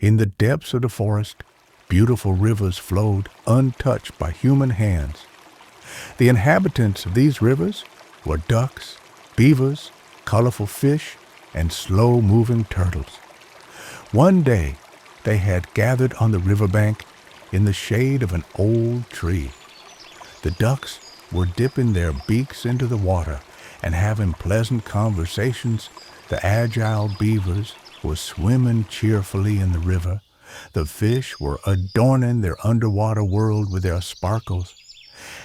In the depths of the forest, beautiful rivers flowed untouched by human hands. The inhabitants of these rivers were ducks, beavers, colorful fish, and slow-moving turtles. One day, they had gathered on the riverbank in the shade of an old tree. The ducks were dipping their beaks into the water and having pleasant conversations. The agile beavers were swimming cheerfully in the river. The fish were adorning their underwater world with their sparkles.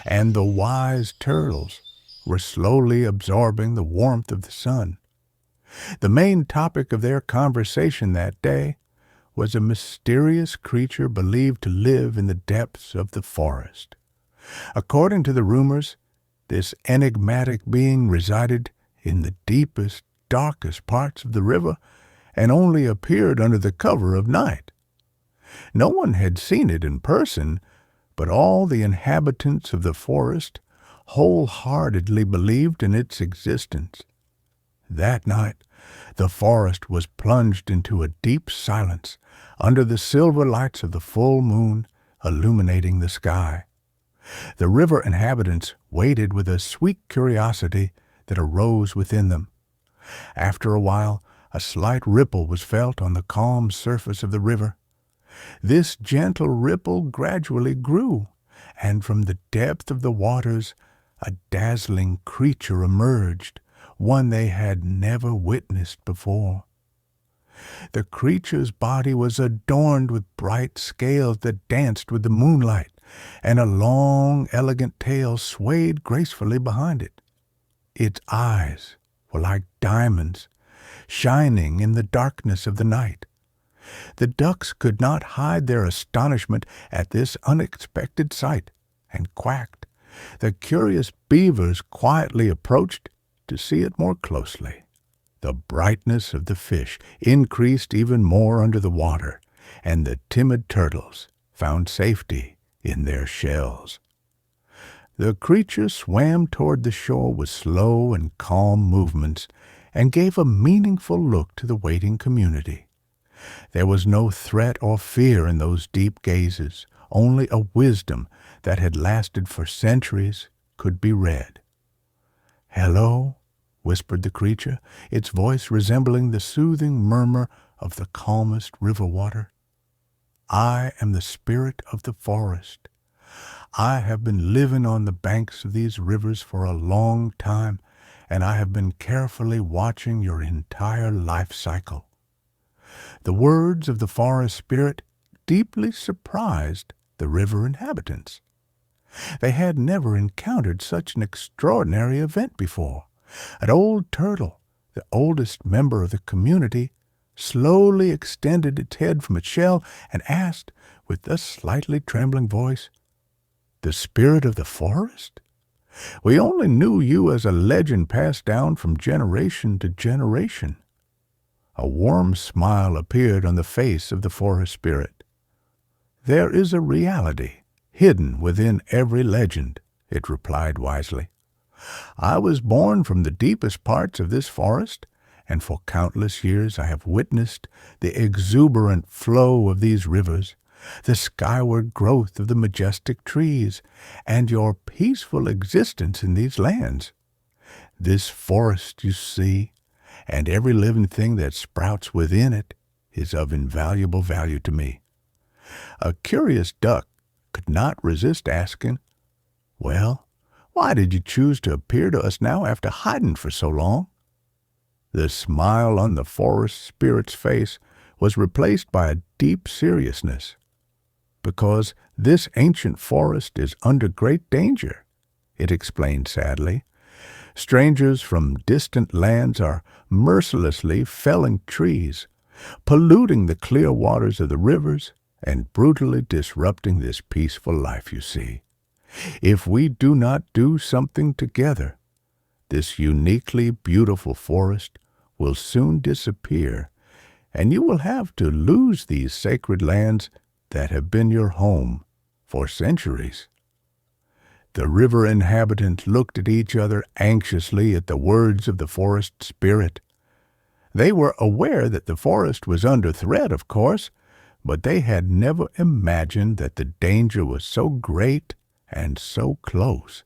And the wise turtles were slowly absorbing the warmth of the sun. The main topic of their conversation that day was a mysterious creature believed to live in the depths of the forest. According to the rumors, this enigmatic being resided in the deepest, darkest parts of the river and only appeared under the cover of night. No one had seen it in person, but all the inhabitants of the forest wholeheartedly believed in its existence. That night, the forest was plunged into a deep silence under the silver lights of the full moon illuminating the sky. The river inhabitants waited with a sweet curiosity that arose within them. After a while, a slight ripple was felt on the calm surface of the river. This gentle ripple gradually grew, and from the depth of the waters a dazzling creature emerged, one they had never witnessed before. The creature's body was adorned with bright scales that danced with the moonlight, and a long, elegant tail swayed gracefully behind it. Its eyes were like diamonds, shining in the darkness of the night. The ducks could not hide their astonishment at this unexpected sight, and quacked. The curious beavers quietly approached to see it more closely. The brightness of the fish increased even more under the water, and the timid turtles found safety in their shells. The creature swam toward the shore with slow and calm movements and gave a meaningful look to the waiting community. There was no threat or fear in those deep gazes, only a wisdom that had lasted for centuries could be read. "Hello," whispered the creature, its voice resembling the soothing murmur of the calmest river water. "I am the spirit of the forest. I have been living on the banks of these rivers for a long time, and I have been carefully watching your entire life cycle." The words of the forest spirit deeply surprised the river inhabitants. They had never encountered such an extraordinary event before. An old turtle, the oldest member of the community, slowly extended its head from its shell and asked, with a slightly trembling voice, "The spirit of the forest? We only knew you as a legend passed down from generation to generation." A warm smile appeared on the face of the forest spirit. "There is a reality hidden within every legend," it replied wisely. "I was born from the deepest parts of this forest, and for countless years I have witnessed the exuberant flow of these rivers, the skyward growth of the majestic trees, and your peaceful existence in these lands. This forest, you see, and every living thing that sprouts within it, is of invaluable value to me." A curious duck could not resist asking, "Well, why did you choose to appear to us now after hiding for so long?" The smile on the forest spirit's face was replaced by a deep seriousness. "Because this ancient forest is under great danger," it explained sadly. "Strangers from distant lands are mercilessly felling trees, polluting the clear waters of the rivers, and brutally disrupting this peaceful life you see. If we do not do something together, this uniquely beautiful forest will soon disappear, and you will have to lose these sacred lands that have been your home for centuries." The river inhabitants looked at each other anxiously at the words of the forest spirit. They were aware that the forest was under threat, of course, but they had never imagined that the danger was so great and so close.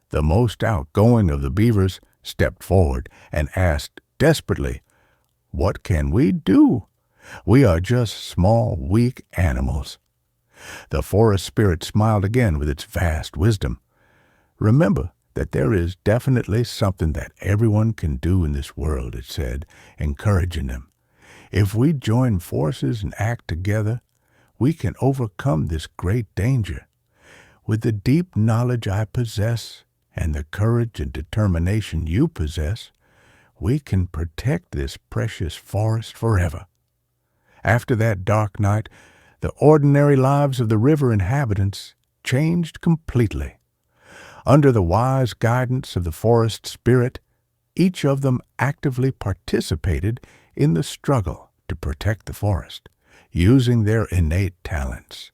The most outgoing of the beavers stepped forward and asked desperately, "What can we do? We are just small, weak animals." The forest spirit smiled again with its vast wisdom. "Remember that there is definitely something that everyone can do in this world," it said, encouraging them. "If we join forces and act together, we can overcome this great danger. With the deep knowledge I possess and the courage and determination you possess, we can protect this precious forest forever." After that dark night, the ordinary lives of the river inhabitants changed completely. Under the wise guidance of the forest spirit, each of them actively participated in the struggle to protect the forest, using their innate talents.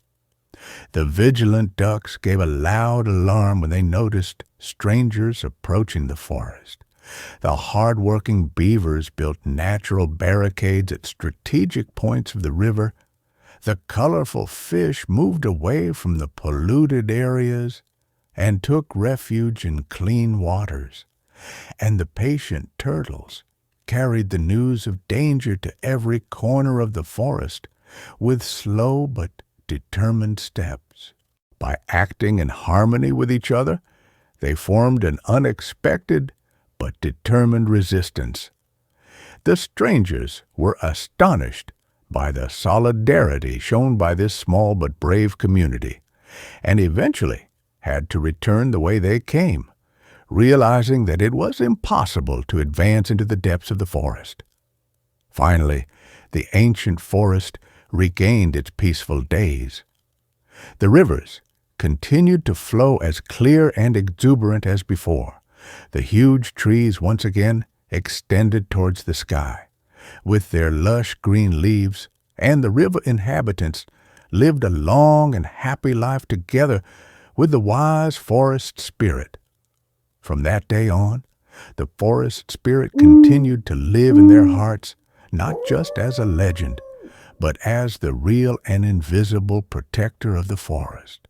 The vigilant ducks gave a loud alarm when they noticed strangers approaching the forest. The hard-working beavers built natural barricades at strategic points of the river. The colorful fish moved away from the polluted areas and took refuge in clean waters. And the patient turtles carried the news of danger to every corner of the forest with slow but determined steps. By acting in harmony with each other, they formed an unexpected but determined resistance. The strangers were astonished by the solidarity shown by this small but brave community, and eventually had to return the way they came, realizing that it was impossible to advance into the depths of the forest. Finally, the ancient forest regained its peaceful days. The rivers continued to flow as clear and exuberant as before. The huge trees once again extended towards the sky, with their lush green leaves, and the river inhabitants lived a long and happy life together with the wise forest spirit. From that day on, the forest spirit continued to live in their hearts, not just as a legend, but as the real and invisible protector of the forest.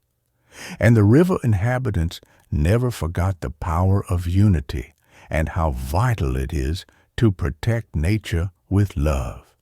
And the river inhabitants never forgot the power of unity and how vital it is to protect nature with love.